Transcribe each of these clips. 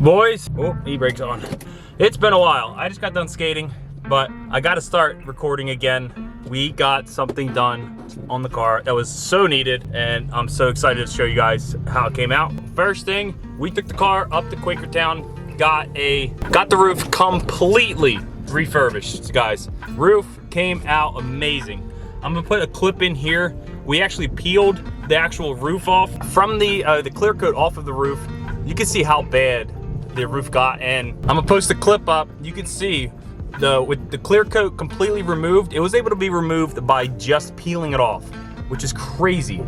Boys, oh, e-brake's on. It's been a while. I just got done skating, but I gotta start recording again. We got something done on the car that was so needed, and I'm so excited to show you guys how it came out. First thing, we took the car up to Quakertown, got the roof completely refurbished, guys. Roof came out amazing. I'm gonna put a clip in here. We actually peeled the actual roof off. From the clear coat off of the roof, you can see how bad the roof got, and I'm gonna post a clip up. You can see with the clear coat completely removed, it was able to be removed by just peeling it off, which is crazy.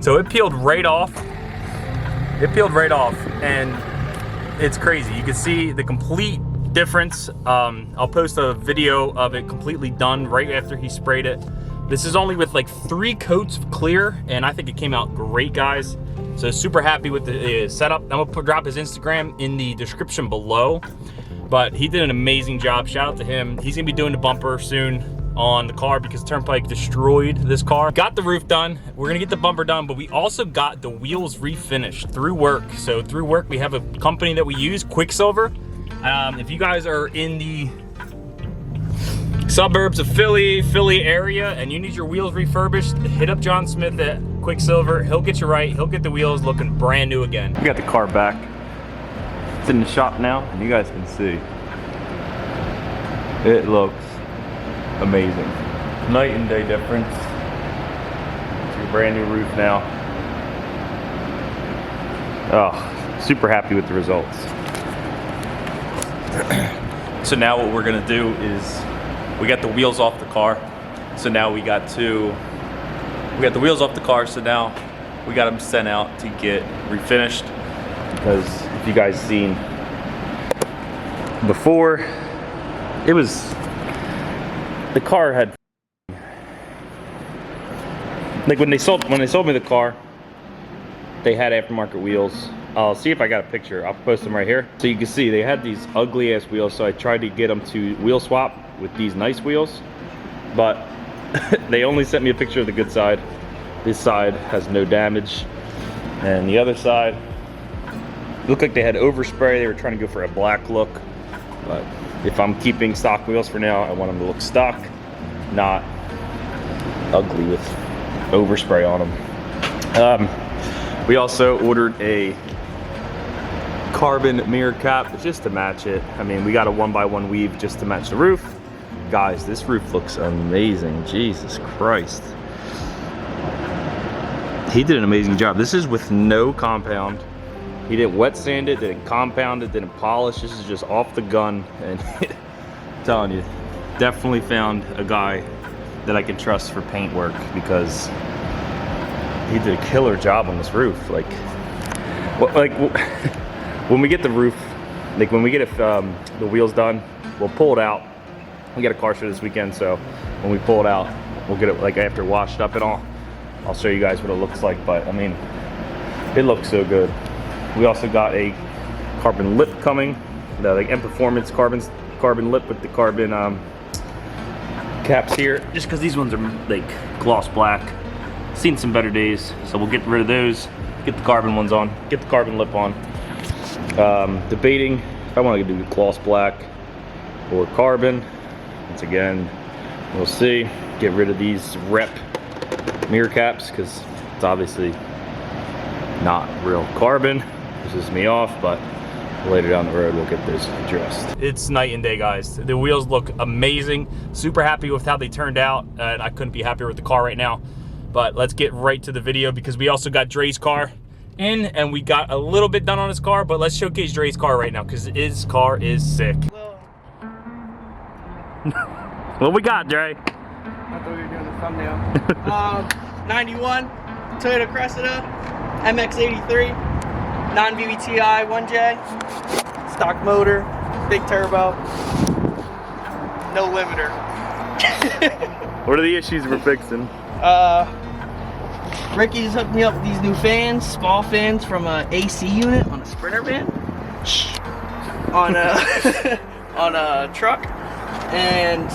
So it peeled right off. It peeled right off, and it's crazy. You can see the complete difference. I'll post a video of it completely done right after he sprayed it. This is only with like 3 coats of clear, and I think it came out great, guys. So super happy with the setup. I'm gonna drop his Instagram in the description below, but he did an amazing job. Shout out to him. He's gonna be doing the bumper soon on the car because Turnpike destroyed this car. Got the roof done. We're gonna get the bumper done, but we also got the wheels refinished through work. So through work, we have a company that we use, Quicksilver. If you guys are in the suburbs of Philly area, and you need your wheels refurbished, hit up John Smith at Quicksilver. He'll get you right. He'll get the wheels looking brand new again. We got the car back. It's in the shop now, and you guys can see. It looks amazing. Night and day difference. It's your brand new roof now. Oh, super happy with the results. So now what we're gonna do is, we got the wheels off the car, so now we got the wheels off the car, so now we got them sent out to get refinished, because if you guys seen before, the car had, like when they sold me the car, they had aftermarket wheels. I'll see if I got a picture. I'll post them right here. So you can see they had these ugly ass wheels, so I tried to get them to wheel swap with these nice wheels, but they only sent me a picture of the good side. This side has no damage, and the other side looked like they had overspray. They were trying to go for a black look, but if I'm keeping stock wheels for now, I want them to look stock, not ugly with overspray on them. We also ordered a carbon mirror cap just to match it. I mean, we got a 1x1 weave just to match the roof. Guys, this roof looks amazing. Jesus Christ. He did an amazing job. This is with no compound. He didn't wet sand it, didn't compound it, didn't polish. This is just off the gun. And I'm telling you, definitely found a guy that I can trust for paint work, because he did a killer job on this roof. When we get the roof, like when we get the wheels done, we'll pull it out. We got a car show this weekend, so when we pull it out, we'll get it like after washed up and all. I'll show you guys what it looks like, but I mean, it looks so good. We also got a carbon lip coming, the like M Performance carbon lip with the carbon caps here, just because these ones are like gloss black. Seen some better days, so we'll get rid of those, get the carbon ones on, get the carbon lip on. Debating if I want to do gloss black or carbon. Once again, we'll see. Get rid of these rep mirror caps, because it's obviously not real carbon. Pisses me off, but later down the road we'll get those addressed. It's night and day, guys. The wheels look amazing. Super happy with how they turned out, and I couldn't be happier with the car right now. But let's get right to the video, because we also got Dre's car in, and we got a little bit done on his car, but let's showcase Dre's car right now, because his car is sick. What we got, Dre? I thought we were doing the thumbnail. 91 Toyota Cressida, MX-83, non-VVTi 1J, stock motor, big turbo, no limiter. What are the issues we're fixing? Ricky just hooked me up with these new fans, small fans from a AC unit on a Sprinter van, on a truck, and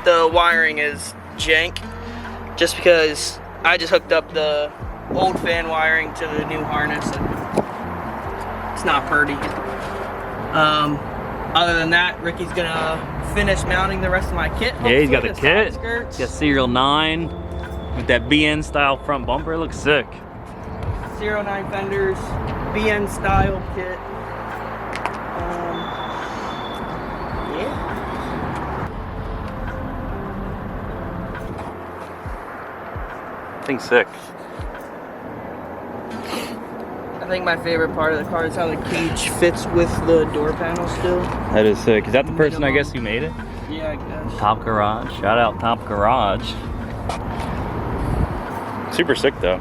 the wiring is jank, just because I just hooked up the old fan wiring to the new harness, and it's not pretty. Other than that, Ricky's gonna finish mounting the rest of my kit. Yeah, he's got the side kit. skirts. Got serial 9 with that BN style front bumper. It looks sick. 09 fenders, BN style kit. Yeah. Thing's sick. I think my favorite part of the car is how the cage fits with the door panel still. That is sick. Is that the person I guess who made it? Yeah, I guess. Top Garage. Shout out Top Garage. Super sick though.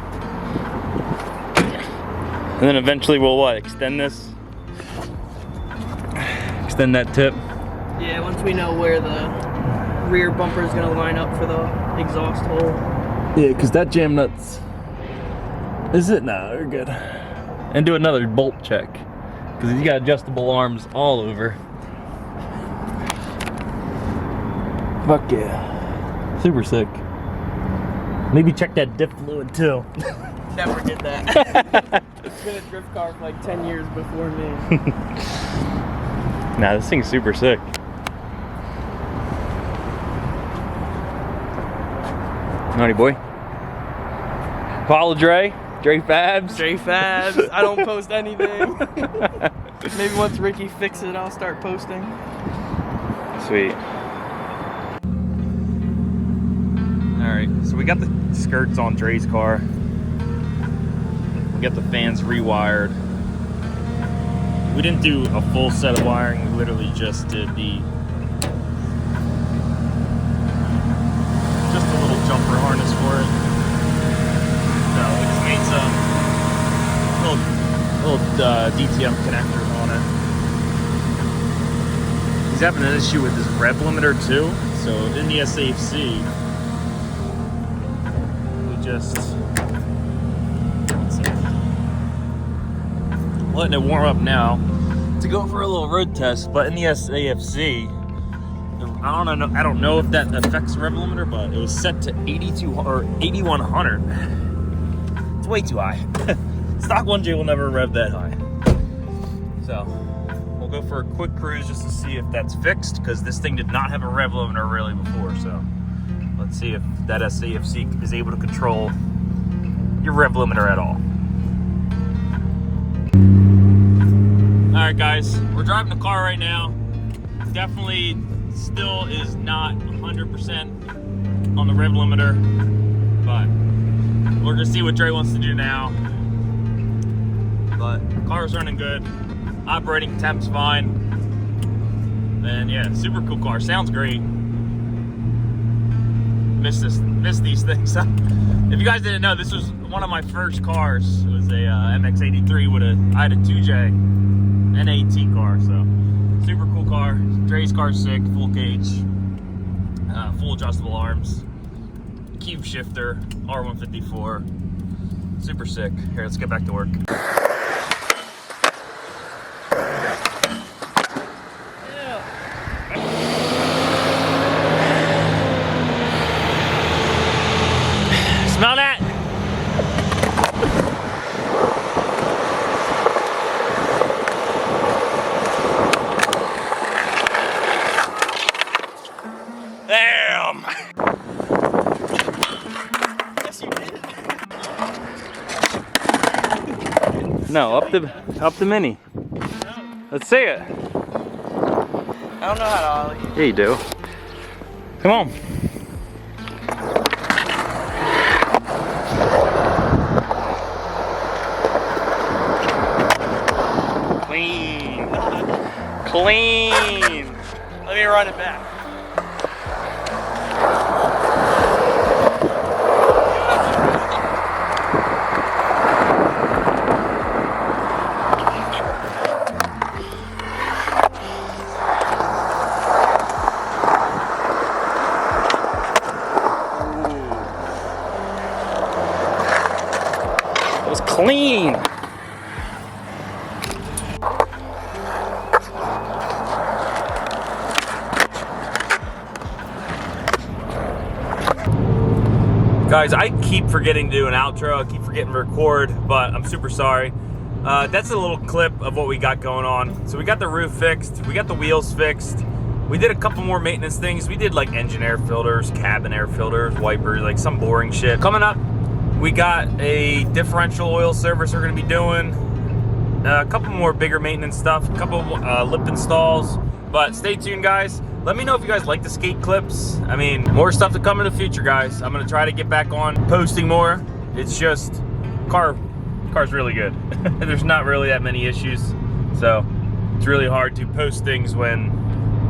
And then eventually we'll what? Extend this? Extend that tip? Yeah, once we know where the rear bumper is going to line up for the exhaust hole. Yeah, because that jam nuts. Is it? No, we're good. And do another bolt check. Because he's got adjustable arms all over. Fuck yeah. Super sick. Maybe check that diff fluid too. Never did that. It's been a drift car for like 10 years before me. Nah, this thing's super sick. Naughty boy. Follow Dre. Dre Fabs. Dre Fabs. I don't post anything. Maybe once Ricky fixes it, I'll start posting. Sweet. Alright, so we got the skirts on Dre's car. We got the fans rewired. We didn't do a full set of wiring, we literally just did the just a little jumper harness for it. So we just made some little DTM connectors on it. He's having an issue with his rev limiter too. So in the SAFC, we just letting it warm up now to go for a little road test. But in the SAFC, I don't know if that affects the rev limiter, but it was set to 8100. It's way too high. Stock 1J will never rev that high. So we'll go for a quick cruise just to see if that's fixed, because this thing did not have a rev limiter really before. So let's see if that SAFC is able to control your rev limiter at all. Alright guys, we're driving the car right now. Definitely still is not 100% on the rev limiter, but we're gonna see what Dre wants to do now. But the car's running good, operating temp's fine, and yeah, super cool car, sounds great. Miss these things. If you guys didn't know, this was one of my first cars. It was a MX-83 with I had a 2J NAT car, so super cool car. Dre's car's sick, full cage, full adjustable arms, cube shifter, R154, super sick. Here, let's get back to work. Smell that? Damn! Yes, you did. No, up the Mini. Let's see it. I don't know how to ollie. Yeah, you do. Come on. Clean. Clean. Let me run it back. It was clean. Guys, I keep forgetting to do an outro. I keep forgetting to record, but I'm super sorry. that's a little clip of what we got going on. So we got the roof fixed, we got the wheels fixed. We did a couple more maintenance things. We did like engine air filters, cabin air filters, wipers, like some boring shit. Coming up, we got a differential oil service we're gonna be doing. A couple more bigger maintenance stuff, a couple lip installs. But stay tuned, guys. Let me know if you guys like the skate clips. I mean, more stuff to come in the future, guys. I'm gonna try to get back on posting more. It's just, car's really good. There's not really that many issues. So it's really hard to post things when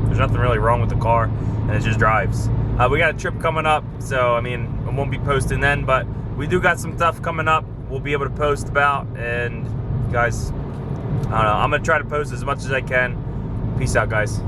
there's nothing really wrong with the car and it just drives. We got a trip coming up, so I mean, I won't be posting then, but we do got some stuff coming up we'll be able to post about. And guys, I don't know, I'm gonna try to post as much as I can. Peace out, guys.